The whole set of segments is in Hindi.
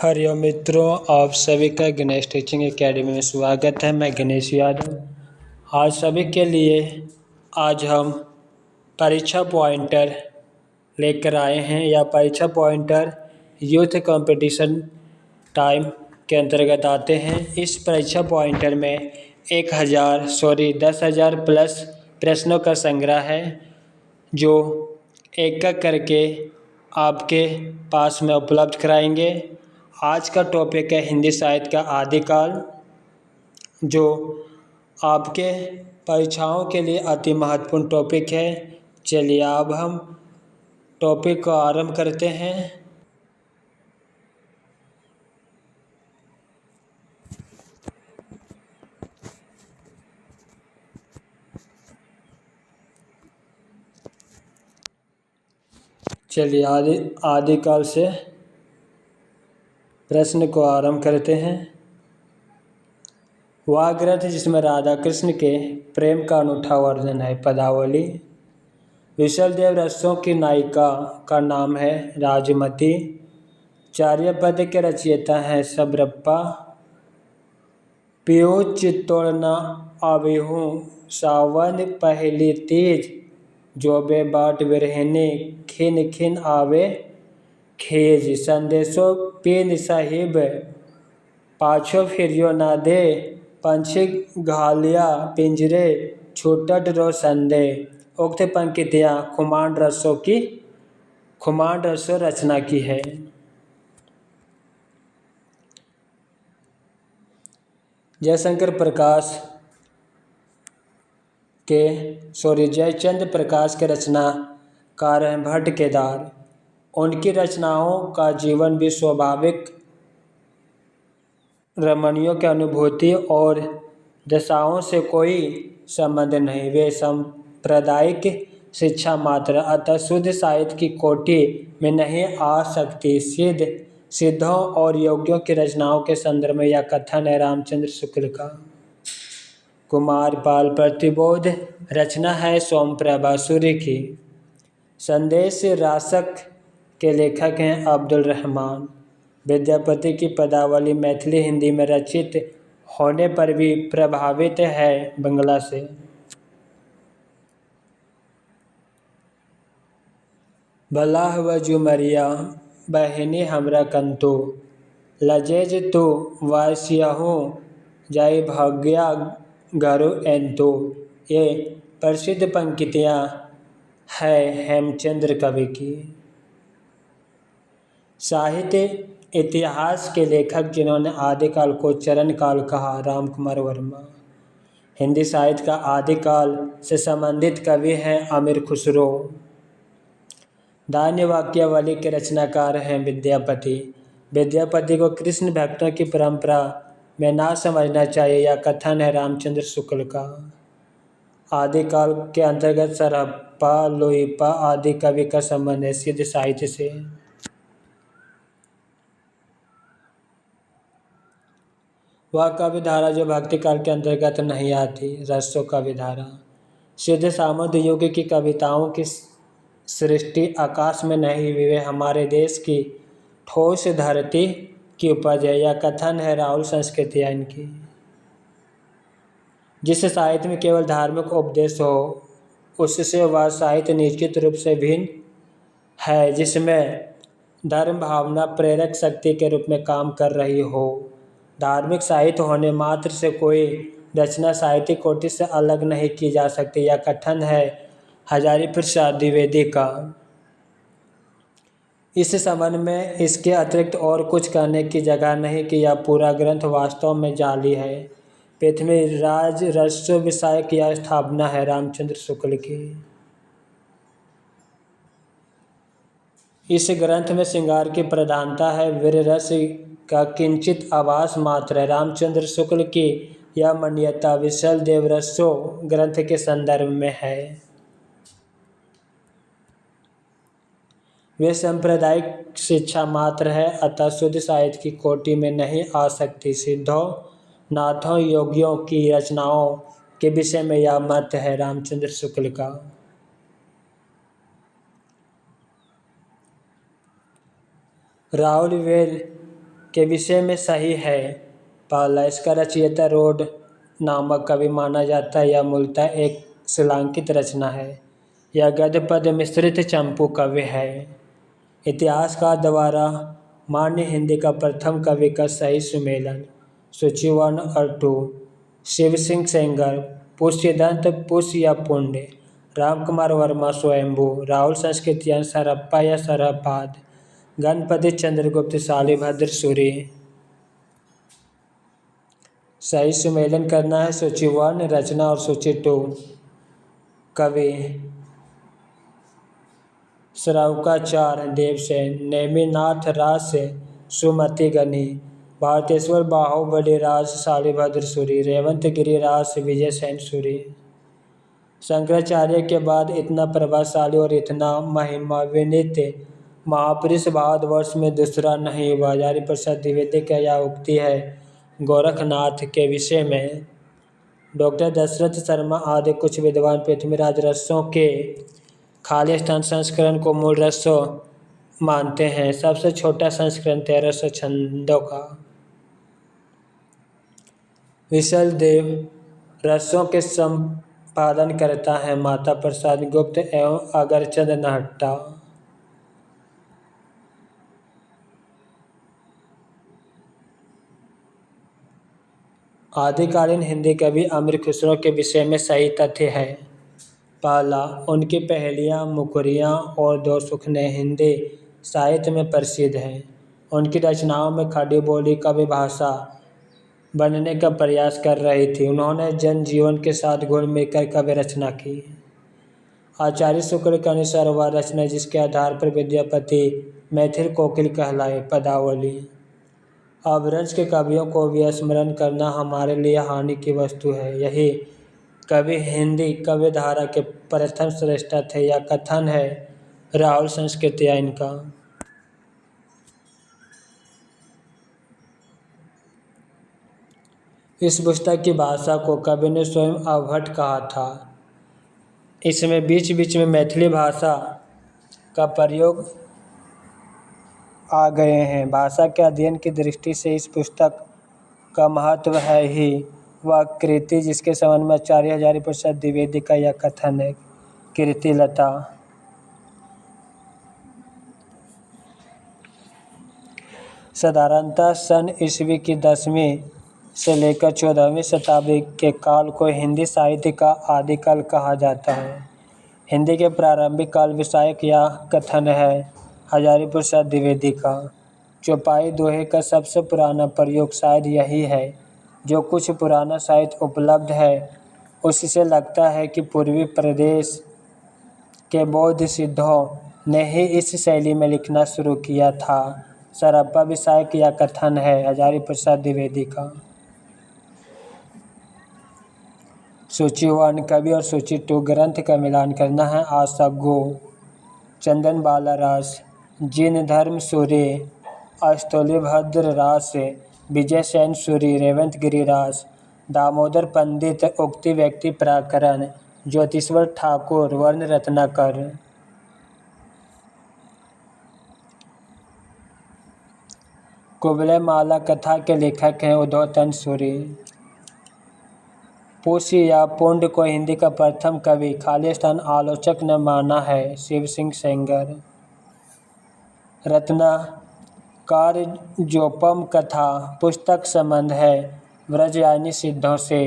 हरिओम मित्रों, आप सभी का गणेश टीचिंग एकेडमी में स्वागत है। मैं गणेश यादव। आज सभी के लिए आज हम परीक्षा पॉइंटर लेकर आए हैं या परीक्षा पॉइंटर यूथ कंपटीशन टाइम के अंतर्गत आते हैं। इस परीक्षा पॉइंटर में 10,000 प्लस प्रश्नों का संग्रह है जो एक एक करके आपके पास में उपलब्ध कराएंगे। आज का टॉपिक है हिंदी साहित्य का आदिकाल, जो आपके परीक्षाओं के लिए अति महत्वपूर्ण टॉपिक है। चलिए अब हम टॉपिक को आरंभ करते हैं। चलिए आदिकाल से प्रश्न को आरंभ करते हैं। वह ग्रंथ जिसमें राधा कृष्ण के प्रेम का अनूठा वर्णन है। पदावली। विशल देव रसों की नायिका का नाम है राजमती। चार्यपद के रचयिता हैं सबरप्पा। पियो चित्तौड़ न आवेहूँ सावन पहली तीज, जो बे बाट बिरहने खिन खिन आवे खेज। संदेशो पीन साहिब पाछो फिरियो ना दे, पंछी घालिया पिंजरे छूटट रो संदे। उक्त पंक्तियाँ खुमांड रसों रचना की है। जयचंद्र प्रकाश के रचनाकार हैं भट्ट केदार। उनकी रचनाओं का जीवन भी स्वाभाविक रमणियों की अनुभूति और दशाओं से कोई संबंध नहीं। वे सांप्रदायिक शिक्षा मात्र, अतः शुद्ध साहित्य की कोटि में नहीं आ सकती। सिद्धों और योगियों की रचनाओं के संदर्भ में यह कथन है रामचंद्र शुक्ल का। कुमारपाल प्रतिबोध रचना है सोमप्रभा सूर्य की। संदेश रासक के लेखक हैं अब्दुल रहमान। विद्यापति की पदावली मैथिली हिंदी में रचित होने पर भी प्रभावित है बंगला से। भलाह व जुमरिया बहनी हमरा कंतु, लजेज तू वासियाहूँ जाई भाग्या घरु एंतु। ये प्रसिद्ध पंक्तियाँ है हेमचंद्र कवि की। साहित्य इतिहास के लेखक जिन्होंने आदिकाल को चरण काल कहा, राम कुमार वर्मा। हिंदी साहित्य का आदिकाल से संबंधित कवि हैं अमीर खुसरो। धान्य वाक्यावली के रचनाकार हैं विद्यापति। विद्यापति को कृष्ण भक्तों की परंपरा में ना समझना चाहिए, यह कथन है रामचंद्र शुक्ल का। आदिकाल के अंतर्गत सरहप्पा लोईपा आदि कवि का संबंध है सिद्ध साहित्य से। वह कवि धारा जो भक्ति काल के अंतर्गत नहीं आती। रसों कवि धारा सिद्ध सामंत युग की कविताओं की सृष्टि आकाश में नहीं हुई, वे हमारे देश की ठोस धरती की उपज है। यह कथन है राहुल संस्कृतिया इनकी। जिस साहित्य में केवल धार्मिक उपदेश हो, उससे वह साहित्य निश्चित रूप से भिन्न है। जिसमें धर्म भावना प्रेरक शक्ति के रूप में काम कर रही हो। धार्मिक साहित्य होने मात्र से कोई रचना साहित्यिक कोटि से अलग नहीं की जा सकती। यह कथन है हजारी प्रसाद द्विवेदी का। इस संबंध में इसके अतिरिक्त और कुछ कहने की जगह नहीं कि यह पूरा ग्रंथ वास्तव में जाली है। पृथ्वीराज रसो विषय की यह स्थापना है रामचंद्र शुक्ल की। इस ग्रंथ में श्रृंगार की प्रधानता है, वीर रस का किंचित आभास मात्र है। रामचंद्र शुक्ल की यह मान्यता विशल देव रसो ग्रंथ के संदर्भ में है। वे सांप्रदायिक शिक्षा मात्र है, अतः शुद्ध साहित्य की कोटि में नहीं आ सकती। सिद्धों नाथों योगियों की रचनाओं के विषय में यह मत है रामचंद्र शुक्ल का। राहुल वेल के विषय में सही है। पहला, इसका रचयिता रोड नामक कवि माना जाता है। यह मूलतः एक श्रीलंकित रचना है। यह गद्य पद्य मिश्रित चंपू काव्य है। इतिहासकार द्वारा मान्य हिंदी का प्रथम कवि का सही सुमेलन सूची 1 और 2। शिव सिंह सेंगर, पुष्यदंत पुष्य या पुण्य, रामकुमार वर्मा स्वयंभू, राहुल संस्कृतियान सरप्पा या सरहपाद, गणपति चंद्रगुप्त शालिभद्र सूरी। सही सुमेलन करना है। सूची 1 रचना और सूची 2 कवि। श्रौकाचार्य देवसेन, नेमिनाथ रास सुमति गनी, भारतेश्वर बाहुबली रास शालिभद्र सूरी, रेवंत गिरि रास विजय सेन सूरी। शंकराचार्य के बाद इतना प्रभावशाली और इतना महिमान्वित महापुरुष भारतवर्ष में दूसरा नहीं हुआ। हजारी प्रसाद द्विवेदी का यह उक्ति है गोरखनाथ के विषय में। डॉक्टर दशरथ शर्मा आदि कुछ विद्वान पृथ्वीराज रसों के खालिस्तान संस्करण को मूल रसों मानते हैं। सबसे छोटा संस्करण 1300 छंदों का। विशल देव रसों के संपादन करता है। माता प्रसाद गुप्त एवं अगरचंद नहट्टा। आदिकालीन हिंदी कवि अमीर खुसरो के विषय में सही तथ्य है। पहला, उनकी पहेलियाँ, मुखरियाँ और दो सुखने हिंदी साहित्य में प्रसिद्ध हैं। उनकी रचनाओं में खड़ी बोली कवि भाषा बनने का प्रयास कर रही थी। उन्होंने जनजीवन के साथ घुल मिलकर काव्य रचना की। आचार्य शुक्ल के अनुसार वह रचना जिसके आधार पर विद्यापति मैथिल कोकिल कहलाए। पदावली। अपभ्रंश के कवियों को विस्मरण करना हमारे लिए हानि की वस्तु है। यही कवि हिंदी काव्यधारा के प्रथम श्रेष्ठा थे। यह कथन है राहुल संस्कृतियान का। इस पुस्तक की भाषा को कवि ने स्वयं अभट कहा था। इसमें बीच बीच में मैथिली भाषा का प्रयोग आ गए हैं। भाषा के अध्ययन की दृष्टि से इस पुस्तक का महत्व है ही। वह कृति जिसके संबंध में आचार्य हजारी प्रसाद द्विवेदी का यह कथन है। कीर्तिलता। साधारणतः सन ईस्वी की 10वीं से लेकर 14वीं शताब्दी के काल को हिंदी साहित्य का आदिकाल कहा जाता है। हिंदी के प्रारंभिक काल विषयक यह कथन है हजारी प्रसाद द्विवेदी का। चौपाई दोहे का सबसे पुराना प्रयोग शायद यही है। जो कुछ पुराना साहित्य उपलब्ध है उससे लगता है कि पूर्वी प्रदेश के बौद्ध सिद्धों ने ही इस शैली में लिखना शुरू किया था। सरप्पा विषयक यह कथन है हजारी प्रसाद द्विवेदी का। सूची 1 कवि और सूची 2 ग्रंथ का मिलान करना है। आशा गो, चंदन बाला रास, जिन धर्म सूरी, अस्तोलिभद्र रास, विजय सेन सूरी, रेवंत गिरि रास, दामोदर पंडित उक्ति व्यक्ति प्राकरण, ज्योतिश्वर ठाकुर वर्ण रत्नाकर। कुबलय माला कथा के लेखक हैं उद्धवतन सूरी। पुष्य या पुंड को हिंदी का प्रथम कवि खालिस्तान आलोचक ने माना है शिव सिंह सेंगर। रत्नाकार जोपम कथा पुस्तक संबंध है व्रजयानी सिद्धों से।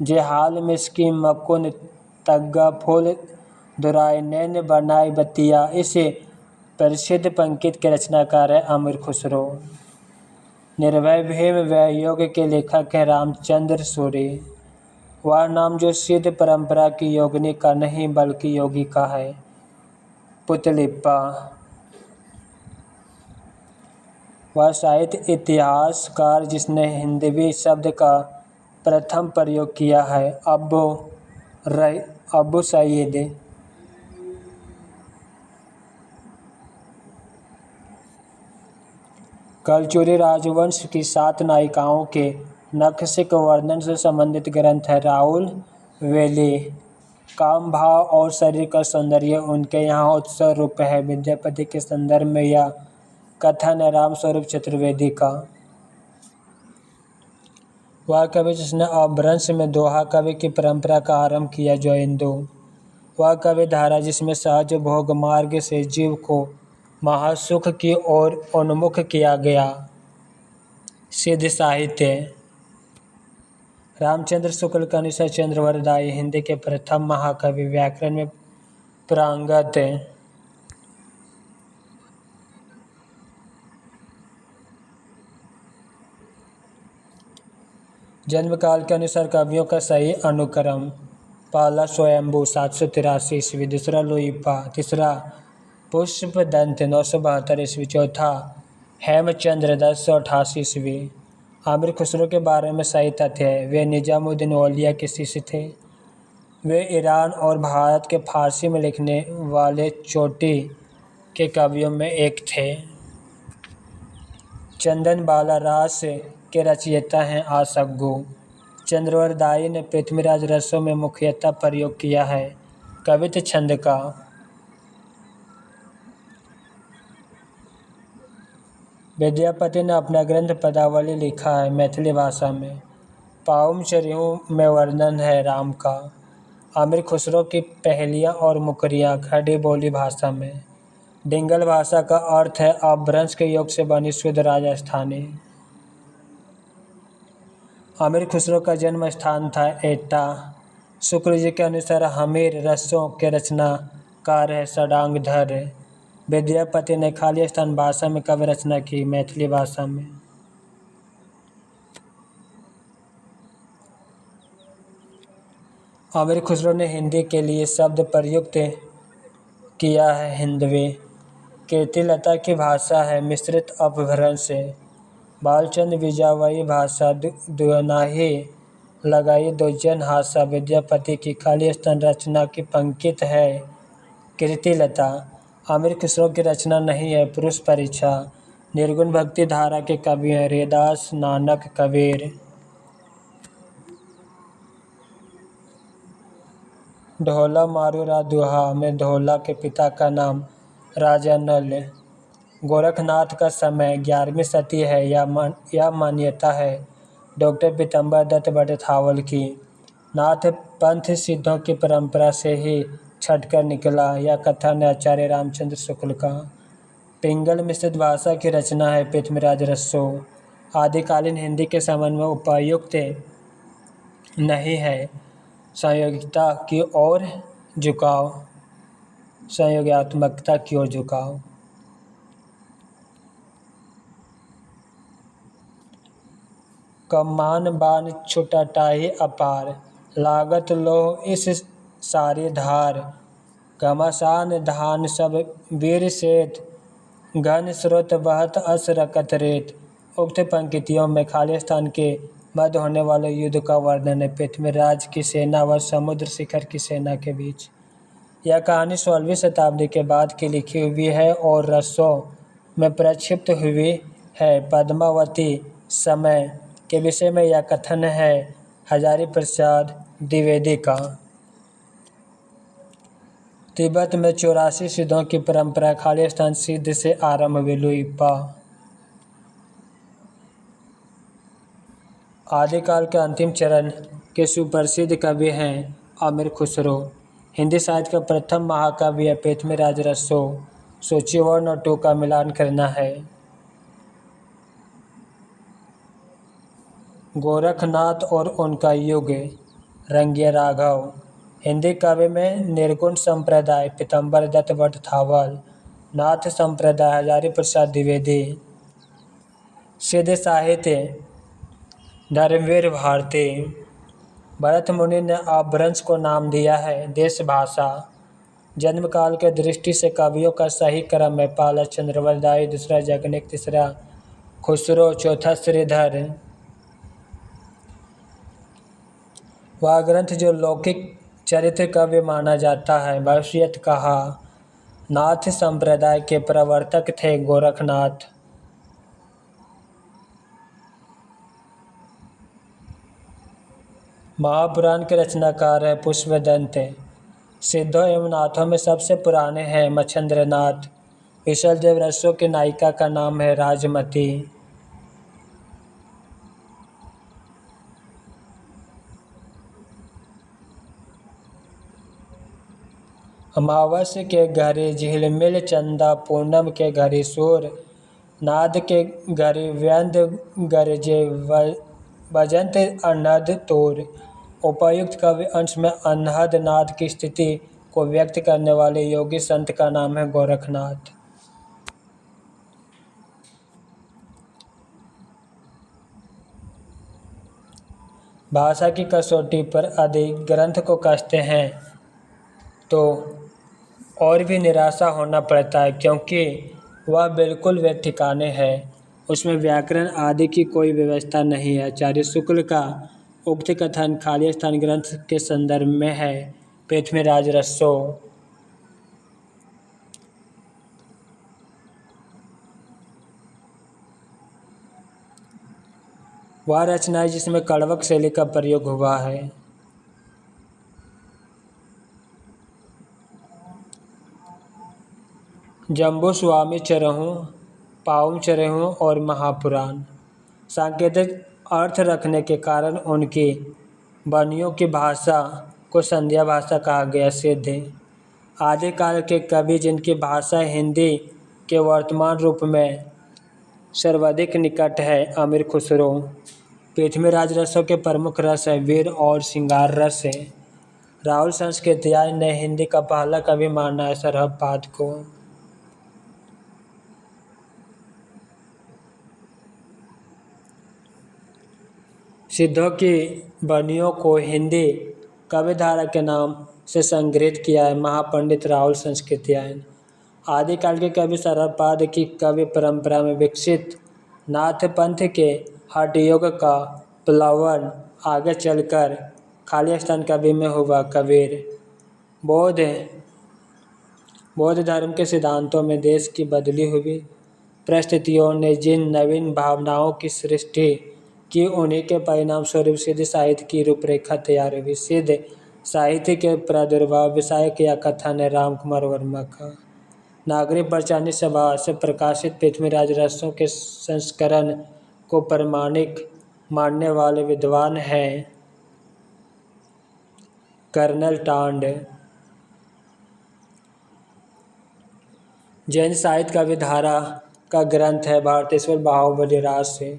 जे हाल मिस्की मकुन तग्गा फूल दुराय नैन बनाई बतिया। इस प्रसिद्ध पंक्ति के रचनाकार है अमीर खुसरो। निर्भय भीम व्यायोग के लेखक हैं रामचंद्र सूरी। वह नाम जो सिद्ध परंपरा की योगिनी का नहीं बल्कि योगी का है। पुतलिप्पा। वह साहित्य इतिहासकार जिसने हिंदवी शब्द का प्रथम प्रयोग किया है। अबू सईद। कलचुरी राजवंश की 7 नायिकाओं के नखशिक वर्णन से संबंधित ग्रंथ है राहुल वेली। काम भाव और शरीर का सौंदर्य उनके यहाँ उत्सव रूप है। विद्यापति के संदर्भ में यह कथन है रामस्वरूप चतुर्वेदी का। वह कवि जिसने अपभ्रंश में दोहा कवि की परंपरा का आरंभ किया जो इंदु। वह कवि धारा जिसमें सहज भोग मार्ग से जीव को महासुख की ओर उन्मुख किया गया। सिद्ध साहित्य। रामचंद्र शुक्ल के अनुसार चंद्रवरदायी हिंदी के प्रथम महाकवि, व्याकरण में पारंगत। जन्म काल के अनुसार कवियों का सही अनुक्रम: पहला स्वयंभू 783 ईस्वी, दूसरा लुइपा, तीसरा पुष्पदंत 972 ईस्वी, चौथा हेमचंद्र 1088 ईस्वी। आमिर खुसरो के बारे में सही तथ्य है। वे निजामुद्दीन औलिया के शिष्य थे। वे ईरान और भारत के फारसी में लिखने वाले चोटी के कवियों में एक थे। चंदन बाला रास के रचयिता हैं आसग्गु। चंद्रवरदायी ने पृथ्वीराज रसों में मुख्यतः प्रयोग किया है कवित्व छंद का। विद्यापति ने अपना ग्रंथ पदावली लिखा है मैथिली भाषा में। पाउम चरियों में वर्णन है राम का। आमिर खुसरो की पहेलियाँ और मुकरियाँ खड़ी बोली भाषा में। डिंगल भाषा का अर्थ है अपभ्रंश के योग से बनी शुद्ध राजस्थानी। आमिर खुसरो का जन्म स्थान था एटा। शुक्ल जी के अनुसार हमीर रसों के रचनाकार है षडांगधर। विद्यापति ने खाली स्थान भाषा में काव्य रचना की मैथिली भाषा में। आमिर खुसरो ने हिंदी के लिए शब्द प्रयुक्त किया है हिंदवी। कीर्तिलता की भाषा है मिश्रित अपभ्रंश। बालचंद विजावई भाषा दुनाही लगाई दुजन हासा। विद्यापति की खाली स्थान रचना की पंकित है कीर्तिलता। आमिर खुसरो की रचना नहीं है पुरुष परीक्षा। निर्गुण भक्ति धारा के कवि हैं रैदास, नानक, कबीर। ढोला मारूरा दुहा में ढोला के पिता का नाम राजा नल। गोरखनाथ का समय 11वीं सदी है यह मान्यता है डॉक्टर पीतम्बर दत्त बटथावल की। नाथ पंथ सिद्धों की परंपरा से ही छटकर निकला यह कथन है आचार्य रामचंद्र शुक्ल का। पिंगल मिश्रित भाषा की रचना है पृथ्वीराज रसो। आदिकालीन हिंदी के संबंध में उपयुक्त नहीं है संयोगिता की ओर झुकाव, संयोगात्मकता की ओर झुकाव। कमान बान छुटटाही अपार, लागत लो इस सारी धार। घमासान धान सब वीर सेत, घन स्रोत बहत अस रकत रेत। उक्त पंक्तियों में खाली स्थान के मध्य होने वाले युद्ध का वर्णन है पृथ्वीराज की सेना व समुद्र शिखर की सेना के बीच। यह कहानी 16वीं शताब्दी के बाद की लिखी हुई है और रसों में प्रक्षिप्त हुई है। पद्मावती समय के विषय में यह कथन है हजारी प्रसाद द्विवेदी का। तिब्बत में 84 सिद्धों की परंपरा खाली स्थान सिद्ध से आरंभ हुई लुइपा। आदिकाल के अंतिम चरण के सुप्रसिद्ध कवि हैं आमिर खुसरो। हिंदी साहित्य का प्रथम महाकाव्य है पृथ्वीराज रसो। सूची वर्ण और टू का मिलान करना है। गोरखनाथ और उनका युग रंगिया राघव। हिंदी काव्य में निर्गुण संप्रदाय पीतम्बर दत्त बटथावल, नाथ संप्रदाय हजारी प्रसाद द्विवेदी। सिद्ध साहित्य धर्मवीर भारती। भरत मुनि ने अपभ्रंश को नाम दिया है देश भाषा। जन्म काल के दृष्टि से कवियों का सही क्रम है पहला चंद्रवरदायी, दूसरा जगनिक, तीसरा खुसरो, चौथा श्रीधर। वह ग्रंथ जो लौकिक चरित्र काव्य माना जाता है। भविष्यत कहा नाथ संप्रदाय के प्रवर्तक थे गोरखनाथ। महापुराण के रचनाकार है पुष्पदंत। सिद्धों एवं नाथों में सबसे पुराने हैं मच्छंद्रनाथ, विशलदेव रसों की नायिका का नाम है राजमती। अमावस के घड़ी झिलमिल चंदा, पूनम के घड़ी सूर, नाद के घड़ी व्यंद गरजे, बजंत अनहद तोर। उपर्युक्त काव्य अंश में अनहद नाद की स्थिति को व्यक्त करने वाले योगी संत का नाम है गोरखनाथ। भाषा की कसौटी पर अधिक ग्रंथ को कसते हैं तो और भी निराशा होना पड़ता है, क्योंकि वह बिल्कुल वे ठिकाने है। उसमें व्याकरण आदि की कोई व्यवस्था नहीं है। आचार्य शुक्ल का उक्त कथन खाली स्थान ग्रंथ के संदर्भ में है। पृथ्वीराज रसो। वह रचना है जिसमें कड़वक शैली का प्रयोग हुआ है। जम्बू स्वामी चरहू, पाउम चरहू और महापुराण सांकेतिक अर्थ रखने के कारण उनकी वाणियों की भाषा को संध्या भाषा कहा गया सिद्ध है। आदिकाल के कवि जिनकी भाषा हिंदी के वर्तमान रूप में सर्वाधिक निकट है, अमीर खुसरो। पृथ्वीराज रसों के प्रमुख रस है वीर और श्रृंगार रस है। राहुल संस्कृत्याय ने हिंदी का पहला कवि माना है सरहपाद को। सिद्धों की वाणियों को हिंदी कविधारा के नाम से संग्रहित किया है महापंडित राहुल संस्कृत्यायन। आदिकाल के कवि सरहपाद की कवि परंपरा में विकसित नाथ पंथ के हठ योग का प्लावन आगे चलकर खाली स्थान कवि में हुआ। कबीर बौद्ध धर्म के सिद्धांतों में देश की बदली हुई परिस्थितियों ने जिन नवीन भावनाओं की सृष्टि कि उन्हीं के परिणाम स्वरूप सिद्ध साहित्य की रूपरेखा तैयार हुई। सिद्ध साहित्य के प्रादुर्भाव विषयक यह कथन है राम कुमार वर्मा का। नागरिक पंचानन सभा से प्रकाशित पृथ्वीराज रसों के संस्करण को प्रमाणिक मानने वाले विद्वान हैं कर्नल टांड। जैन साहित्य का विधारा का ग्रंथ है भारतेश्वर बाहुबली रास से।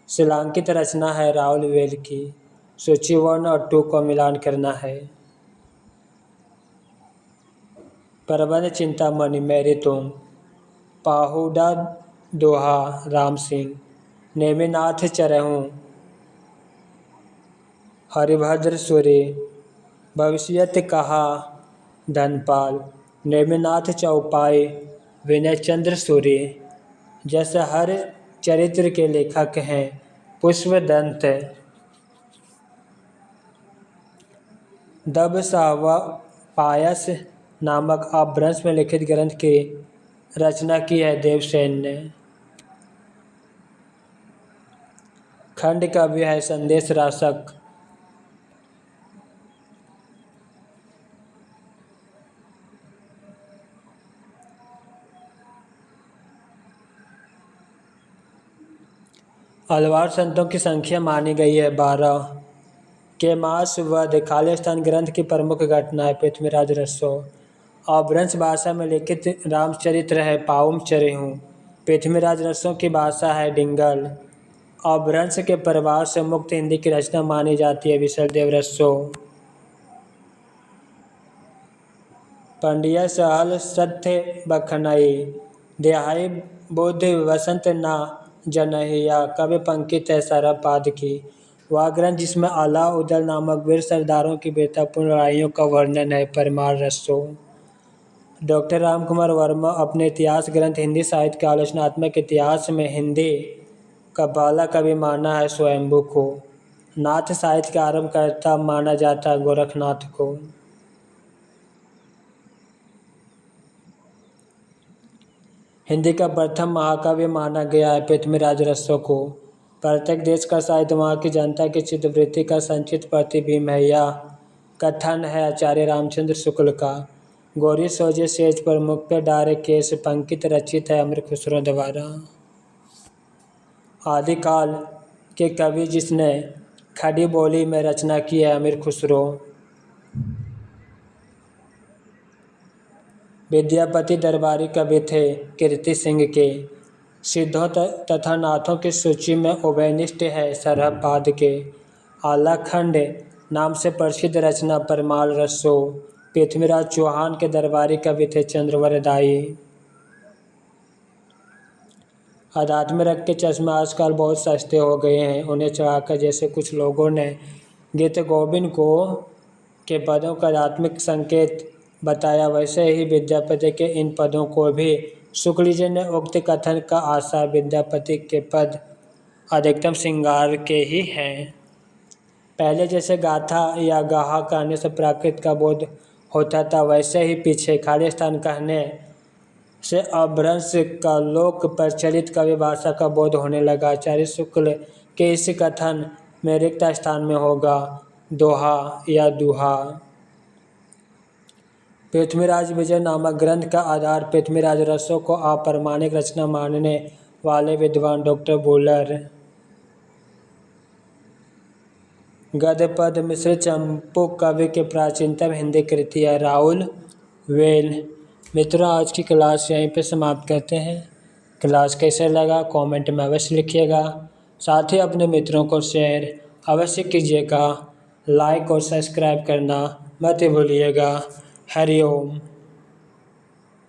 शिलांकित रचना है राहुल वेल की। सूची 1 और 2 को मिलान करना है। प्रबंध चिंतामणि मेरी तुम, पाहुड़ा दोहा राम सिंह, नेमिनाथ चरहू हरिभद्र सूरी, भविष्यत कहा धनपाल, नेमिनाथ चौपाई विनय चंद्र सूरी। जैसे हर चरित्र के लेखक हैं पुष्पदंत। दब साहवा पायस नामक अपभ्रंश में लिखित ग्रंथ की रचना की है देवसेन ने। खंड काव्य है संदेश राशक। अलवार संतों की संख्या मानी गई है 12। के मास वध खाली स्थान ग्रंथ की प्रमुख घटना है पृथ्वीराज रसो। अपभ्रंश भाषा में लिखित रामचरित्र है पाउम चरहू। पृथ्वीराज रसों की भाषा है डिंगल। अपभ्रंश के प्रभाव से मुक्त हिंदी की रचना मानी जाती है विशलदेव रसो। पंडिया सहल सत्य बखनई, देहाई बुद्ध वसंत ना जनहिया कवि पंकित है सरहपाद की। वह ग्रंथ जिसमें आला उदल नामक वीर सरदारों की वीरतापूर्ण लड़ाइयों का वर्णन है परमार रसो। डॉक्टर राम कुमार वर्मा अपने इतिहास ग्रंथ हिंदी साहित्य के आलोचनात्मक इतिहास में हिंदी का पहला कवि माना है स्वयंभू को। नाथ साहित्य का आरंभकर्ता माना जाता है गोरखनाथ को। हिंदी का प्रथम महाकाव्य माना गया है पृथ्वीराज रसों को। प्रत्येक देश का साहित्य वहाँ की जनता की चित्तवृत्ति का संचित प्रतिबिंब है, यह कथन है आचार्य रामचंद्र शुक्ल का। गोरी सोजे सेज पर मुख पे डारे केस पंकित रचित है अमीर खुसरो द्वारा। आदिकाल के कवि जिसने खड़ी बोली में रचना की है अमीर खुसरो। विद्यापति दरबारी कवि थे कीर्ति सिंह के। सिद्धों तथा नाथों की सूची में उभयनिष्ठ है सरहपाद के। आलाखंड नाम से प्रसिद्ध रचना परमाल रसो। पृथ्वीराज चौहान के दरबारी कवि थे चंद्रवरदाई। अदालत में रख के चश्मे आजकल बहुत सस्ते हो गए हैं, उन्हें चढ़ाकर जैसे कुछ लोगों ने गीत गोविंद को के पदों का आध्यात्मिक संकेत बताया, वैसे ही विद्यापति के इन पदों को भी शुक्ल जी ने उक्त कथन का आशा विद्यापति के पद अधिकतम श्रृंगार के ही हैं। पहले जैसे गाथा या गाहा कहने से प्राकृत का बोध होता था, वैसे ही पीछे खाली स्थान कहने से अभ्रंश का लोक प्रचलित कवि भाषा का बोध होने लगा। आचार्य शुक्ल के इस कथन में रिक्त स्थान में होगा दोहा या दुहा। पृथ्वीराज विजय नामक ग्रंथ का आधार पृथ्वीराज रसों को अप्रामाणिक रचना मानने वाले विद्वान डॉक्टर बुलर। गद्य पद मिश्र चंपू कवि के प्राचीनतम हिंदी कृति है राहुल वेल। मित्रों, आज की क्लास यहीं पे समाप्त करते हैं। क्लास कैसे लगा कमेंट में अवश्य लिखिएगा। साथ ही अपने मित्रों को शेयर अवश्य कीजिएगा। लाइक और सब्सक्राइब करना मत भूलिएगा। हरि ओम।